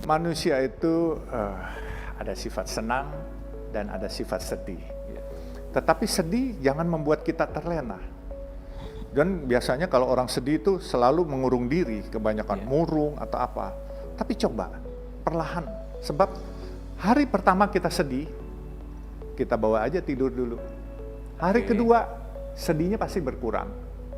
Manusia itu ada sifat senang dan ada sifat sedih. Tetapi sedih jangan membuat kita terlena. Dan biasanya kalau orang sedih itu selalu mengurung diri, kebanyakan murung atau apa. Tapi coba perlahan, sebab hari pertama kita sedih, kita bawa aja tidur dulu. Hari kedua sedihnya pasti berkurang,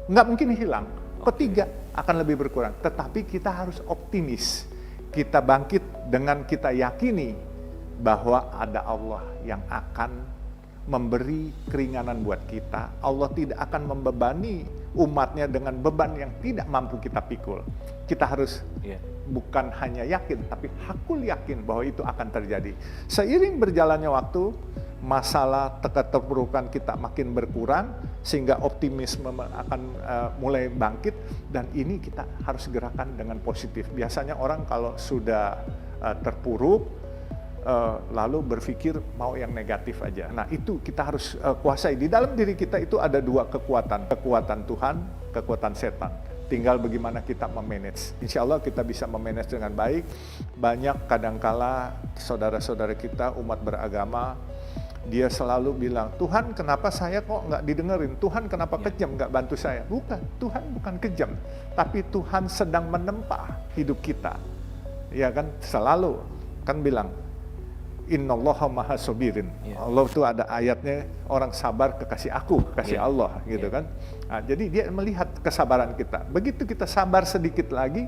nggak mungkin hilang. Ketiga akan lebih berkurang. Tetapi kita harus optimis. Kita bangkit dengan kita yakini bahwa ada Allah yang akan memberi keringanan buat kita. Allah tidak akan membebani umatnya dengan beban yang tidak mampu kita pikul. Kita harus bukan hanya yakin, tapi hakul yakin bahwa itu akan terjadi. Seiring berjalannya waktu, masalah keterpurukan kita makin berkurang, sehingga optimisme akan mulai bangkit, dan ini kita harus gerakan dengan positif. Biasanya orang kalau sudah terpuruk, lalu berpikir mau yang negatif aja. Nah itu kita harus kuasai. Di dalam diri kita itu ada dua kekuatan. Kekuatan Tuhan, kekuatan setan. Tinggal bagaimana kita memanage. Insya Allah kita bisa memanage dengan baik. Banyak kadangkala saudara-saudara kita umat beragama, dia selalu bilang, Tuhan kenapa saya kok nggak didengerin? Tuhan kenapa kejam nggak bantu saya? Bukan, Tuhan bukan kejam. Tapi Tuhan sedang menempa hidup kita. Ya kan, selalu kan bilang, Innallaha maha sabirin. Allah itu ada ayatnya, orang sabar kekasih aku, kekasih Allah gitu kan. Nah, jadi dia melihat kesabaran kita. Begitu kita sabar sedikit lagi,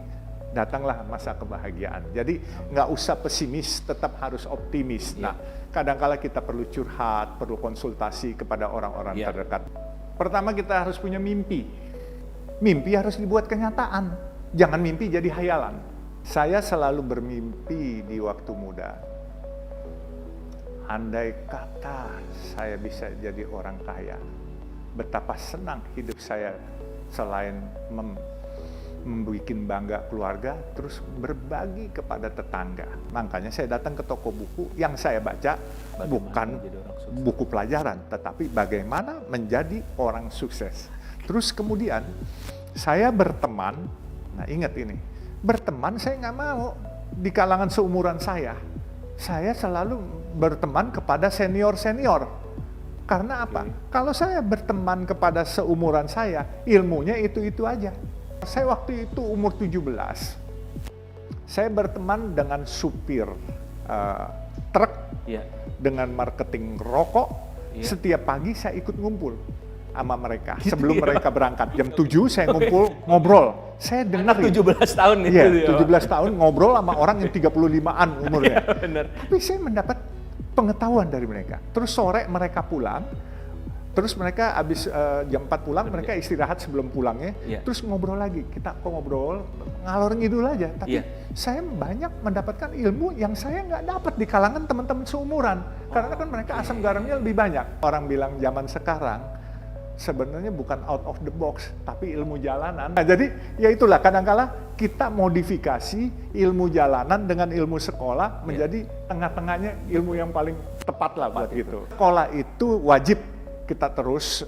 datanglah masa kebahagiaan. Jadi nggak usah pesimis, tetap harus optimis. Nah, kadangkala kita perlu curhat, perlu konsultasi kepada orang-orang terdekat. Pertama kita harus punya mimpi. Mimpi harus dibuat kenyataan. Jangan mimpi jadi hayalan. Saya selalu bermimpi di waktu muda. Andai kata saya bisa jadi orang kaya, betapa senang hidup saya selain membuat bangga keluarga, terus berbagi kepada tetangga. Makanya saya datang ke toko buku, yang saya baca bukan buku pelajaran, tetapi bagaimana menjadi orang sukses. Terus kemudian saya berteman, nah ingat ini, berteman saya nggak mau di kalangan seumuran saya. Saya selalu berteman kepada senior-senior. Karena apa? Kalau saya berteman kepada seumuran saya, ilmunya itu-itu aja. Saya waktu itu umur 17, saya berteman dengan supir truk, dengan marketing rokok. Setiap pagi saya ikut ngumpul sama mereka. Sebelum mereka berangkat, jam 7 saya ngumpul, ngobrol. Saya dengar 17 tahun itu. 17 tahun ngobrol sama orang yang 35-an umurnya. Bener. Tapi saya mendapat pengetahuan dari mereka. Terus sore mereka pulang, terus mereka habis jam 4 pulang, mereka istirahat sebelum pulangnya, terus ngobrol lagi. Kita ngobrol, ngalor ngidul aja. Tapi saya banyak mendapatkan ilmu yang saya nggak dapat di kalangan teman-teman seumuran. Karena kan mereka asam garamnya lebih banyak. Orang bilang zaman sekarang, sebenarnya bukan out of the box, tapi ilmu jalanan. Nah, jadi ya itulah, kadangkala kita modifikasi ilmu jalanan dengan ilmu sekolah menjadi tengah-tengahnya ilmu yang paling tepat lah buat gitu. Sekolah itu wajib kita terus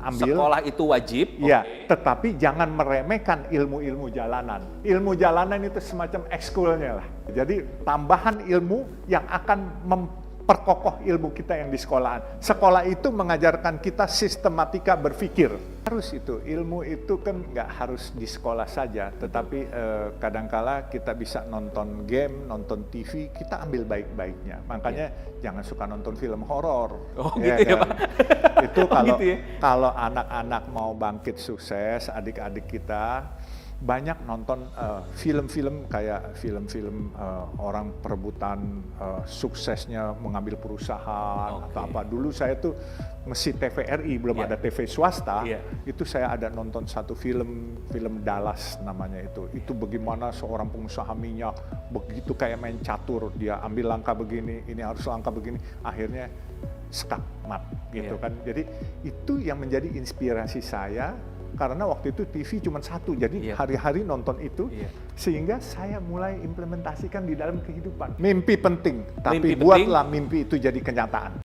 ambil. Sekolah itu wajib. Ya, tetapi jangan meremehkan ilmu-ilmu jalanan. Ilmu jalanan itu semacam ekskulnya lah. Jadi tambahan ilmu yang akan memperkokoh ilmu kita yang di sekolahan. Sekolah itu mengajarkan kita sistematika berpikir. Harus itu, ilmu itu kan nggak harus di sekolah saja, tetapi kadangkala kita bisa nonton game, nonton TV, kita ambil baik-baiknya. Makanya jangan suka nonton film horor. Oh gitu ya Pak? Itu kalau gitu ya? Kalau anak-anak mau bangkit sukses, adik-adik kita, banyak nonton film-film kayak film-film orang perebutan suksesnya mengambil perusahaan atau apa. Dulu saya tuh masih TVRI, belum ada TV swasta, itu saya ada nonton satu film Dallas namanya itu. Itu bagaimana seorang pengusaha minyak begitu kayak main catur, dia ambil langkah begini, ini harus langkah begini, akhirnya skakmat gitu kan. Jadi itu yang menjadi inspirasi saya. Karena waktu itu TV cuma satu, jadi hari-hari nonton itu, sehingga saya mulai implementasikan di dalam kehidupan. Mimpi penting, tapi buatlah mimpi itu jadi kenyataan.